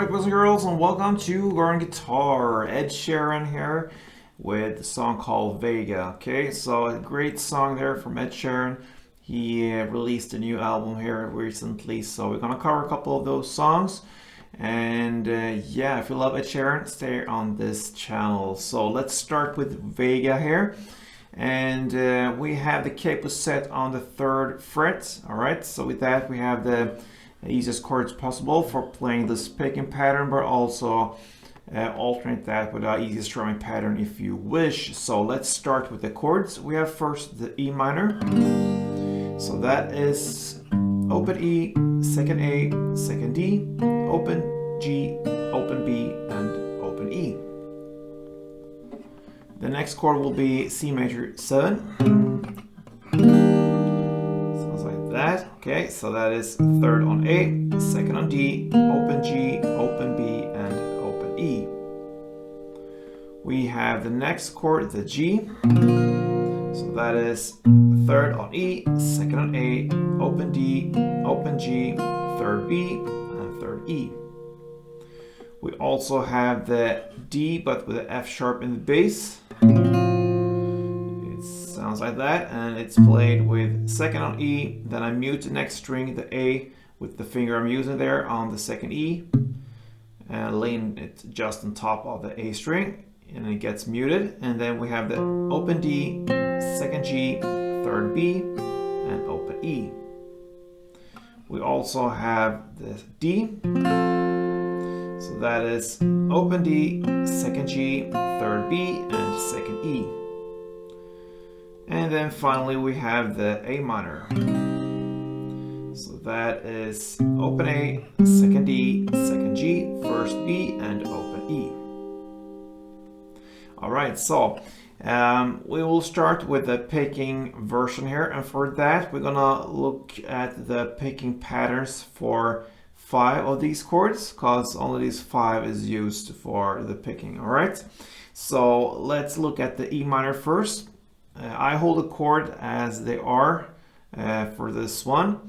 right, boys and girls, and welcome to Learn Guitar. Ed Sheeran here with a song called Vega. Okay, so a great song there from Ed Sheeran. He released a new album here recently, so we're gonna cover a couple of those songs. And yeah, if you love Ed Sheeran, stay on this channel. So let's start with Vega here. And we have the capo set on the 3rd fret. All right, so with that we have the easiest chords possible for playing this picking pattern, but also alternate that with our easiest strumming pattern if you wish. So let's start with the chords. We have first the E minor. So that is open E, second A, second D, open G, open B, and open E. The next chord will be C major 7. Sounds like that. Okay, so that is 3rd on A, 2nd on D, open G, open B, and open E. We have the next chord, the G. So that is 3rd on E, 2nd on A, open D, open G, 3rd B, and 3rd E. We also have the D, but with the F sharp in the bass. It sounds like that, and it's played with 2nd on E, then I mute the next string, the A, with the finger I'm using there on the 2nd E, and laying it just on top of the A string, and it gets muted. And then we have the open D, 2nd G, 3rd B, and open E. We also have the D. So that is open D, 2nd G, 3rd B, and 2nd E. And then finally we have the A minor. So that is open A, 2nd D, 2nd G, 1st B, and open E. Alright, so we will start with the picking version here, and for that we're gonna look at the picking patterns for 5 of these chords, because only these 5 is used for the picking. All right, so let's look at the E minor first. I hold the chord as they are for this one,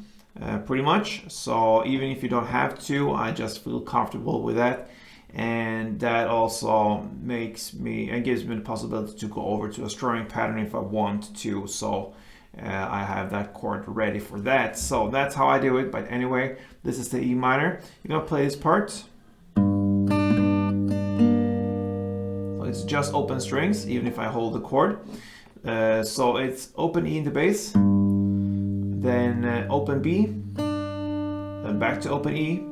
pretty much. So even if you don't have to, I just feel comfortable with that, and that also makes me and gives me the possibility to go over to a strumming pattern if I want to. So I have that chord ready for that. So that's how I do it. But anyway, this is the E minor. You're gonna play this part. So it's just open strings, even if I hold the chord. So it's open E in the bass, then open B, then back to open E,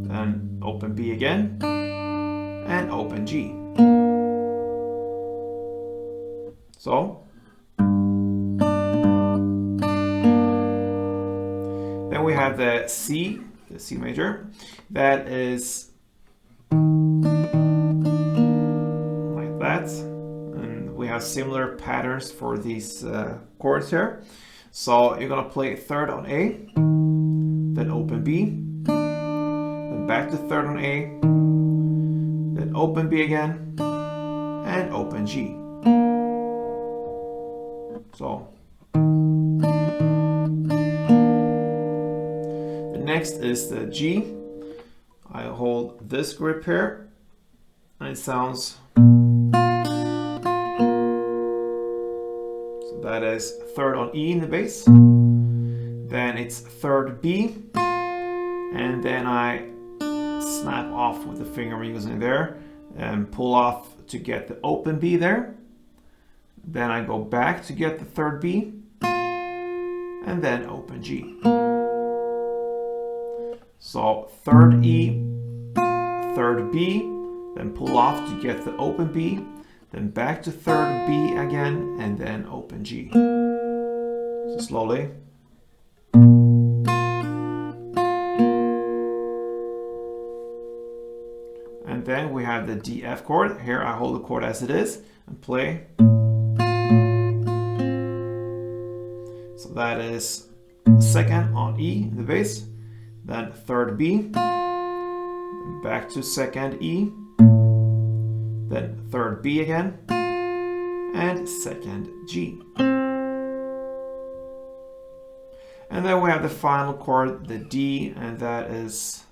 then open B again, and open G. So then we have the C major. That is like that. And we have similar patterns for these chords here. So you're gonna play 3rd on A, then open B, then back to 3rd on A, then open B again, and open G. So next is the G. I hold this grip here, and it sounds. So that is 3rd on E in the bass. Then it's 3rd B, and then I snap off with the finger I'm using there and pull off to get the open B there. Then I go back to get the 3rd B, and then open G. So 3rd E, 3rd B, then pull off to get the open B, then back to 3rd B again, and then open G. So slowly. And then we have the D F chord. Here I hold the chord as it is and play. So that is 2nd on E in the bass, then 3rd B, then back to 2nd E, then 3rd B again, and 2nd G. And then we have the final chord, the D, and that is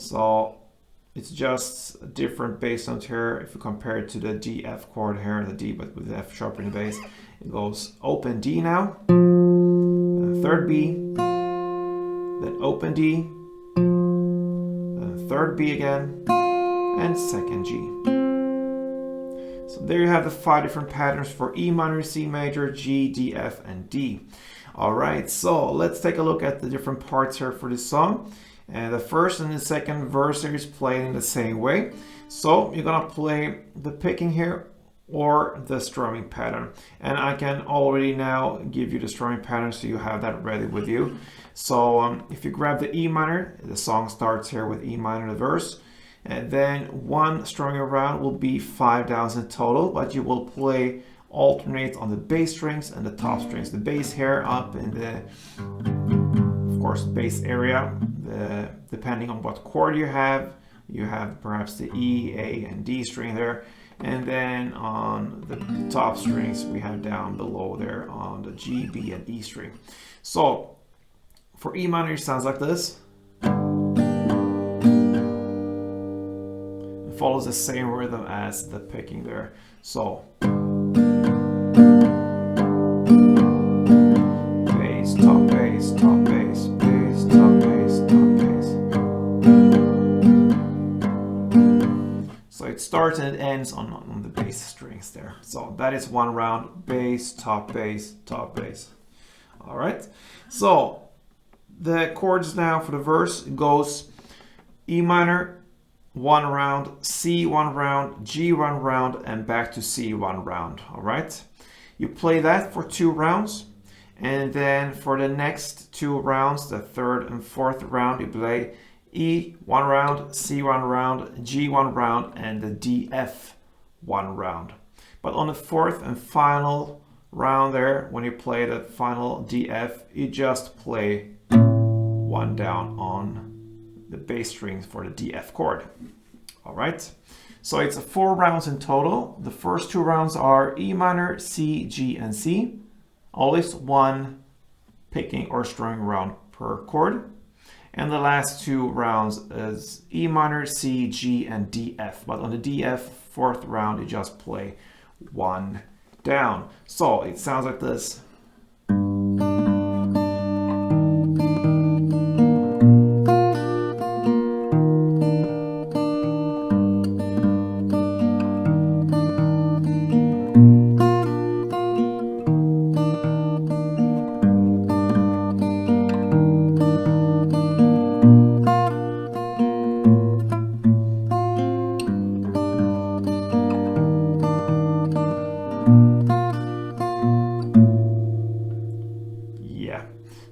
So it's just different bass note here. If you compare it to the D F chord here, the D but with the F sharp in the bass, it goes open D now, third B, then open D, then third B again, and second G. So there you have the 5 different patterns for E minor, C major, G, D, F, and D. All right, so let's take a look at the different parts here for this song. And the first and the second verse here is played in the same way. So you're gonna play the picking here or the strumming pattern. And I can already now give you the strumming pattern so you have that ready with you. So if you grab the E minor, the song starts here with E minor, the verse. And then one strumming round will be 5 downs in total, but you will play alternate on the bass strings and the top strings. The bass here up in the, of course, bass area, depending on what chord you have perhaps the E, A, and D string there. And then on the top strings, we have down below there on the G, B, and E string. So for E minor, it sounds like this. It follows the same rhythm as the picking there. So bass, top bass, top bass, bass, top bass, top bass. So it starts and it ends on the bass strings there. So that is one round, bass, top bass, top bass. All right. So the chords now for the verse, it goes E minor, 1 round, C 1 round, G 1 round, and back to C 1 round. All right. You play that for 2 rounds. And then for the next 2 rounds, the third and fourth round, you play E 1 round, C 1 round, G 1 round, and the D, F 1 round. But on the fourth and final round there, when you play the final D, F, you just play 1 down on the bass strings for the D, F chord. All right. So it's 4 rounds in total. The first 2 rounds are E minor, C, G, and C. Always 1 picking or strumming round per chord. And the last 2 rounds is E minor, C, G, and D, F. But on the D, F, 4th round, you just play 1 down. So it sounds like this.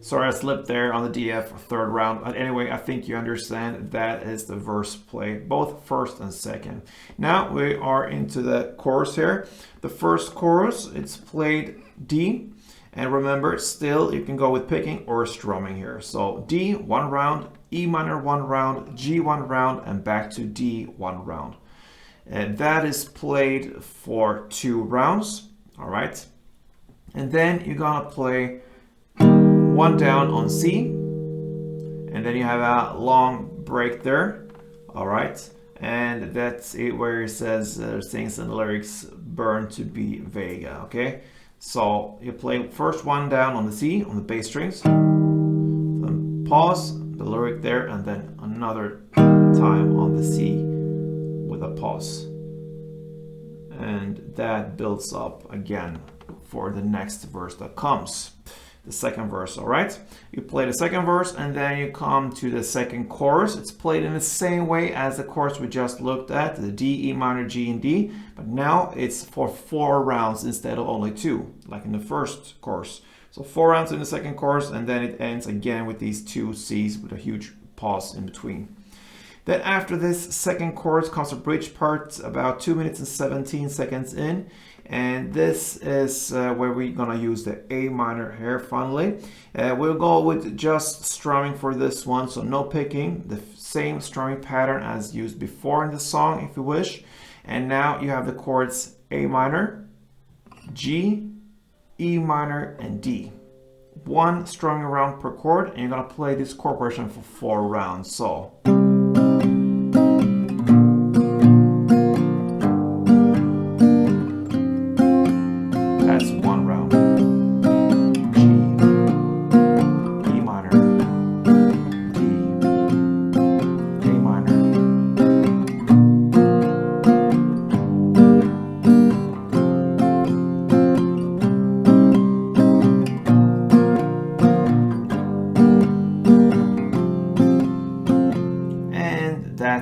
Sorry, I slipped there on the DF 3rd round. But anyway, I think you understand that is the verse play, both first and second. Now we are into the chorus here. The first chorus, it's played D. And remember, still you can go with picking or strumming here. So D 1 round, E minor 1 round, G 1 round, and back to D 1 round. And that is played for 2 rounds. All right. And then you're gonna play 1 down on C, and then you have a long break there. All right, and that's it where it says things in the lyrics burn to be Vega. Okay, so you play first 1 down on the C on the bass strings, then pause the lyric there, and then another time on the C with a pause, and that builds up again for the next verse that comes. The second verse. All right, you play the second verse and then you come to the second chorus. It's played in the same way as the chorus we just looked at, the D, E minor, G, and D, but now it's for 4 rounds instead of only 2, like in the first chorus. So 4 rounds in the second chorus, and then it ends again with these 2 C's with a huge pause in between. Then after this second chorus comes a bridge part about 2 minutes and 17 seconds in. And this is where we're gonna use the A minor here finally. We'll go with just strumming for this one, so no picking, the same strumming pattern as used before in the song if you wish. And now you have the chords A minor, G, E minor, and D. 1 strumming round per chord, and you're gonna play this chord progression for 4 rounds. So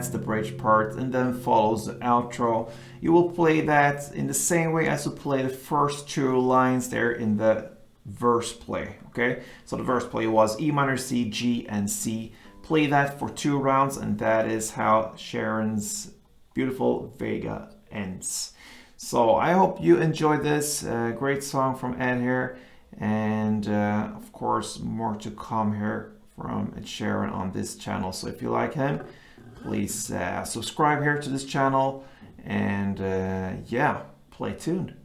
that's the bridge part, and then follows the outro. You will play that in the same way as you play the first two lines there in the verse play, okay? So the verse play was E minor, C, G, and C. Play that for 2 rounds, and that is how SHEERAN's beautiful Vega ends. So I hope you enjoyed this great song from Ed here, and of course more to come here from Ed Sheeran on this channel. So if you like him, please subscribe here to this channel, and yeah, play tuned.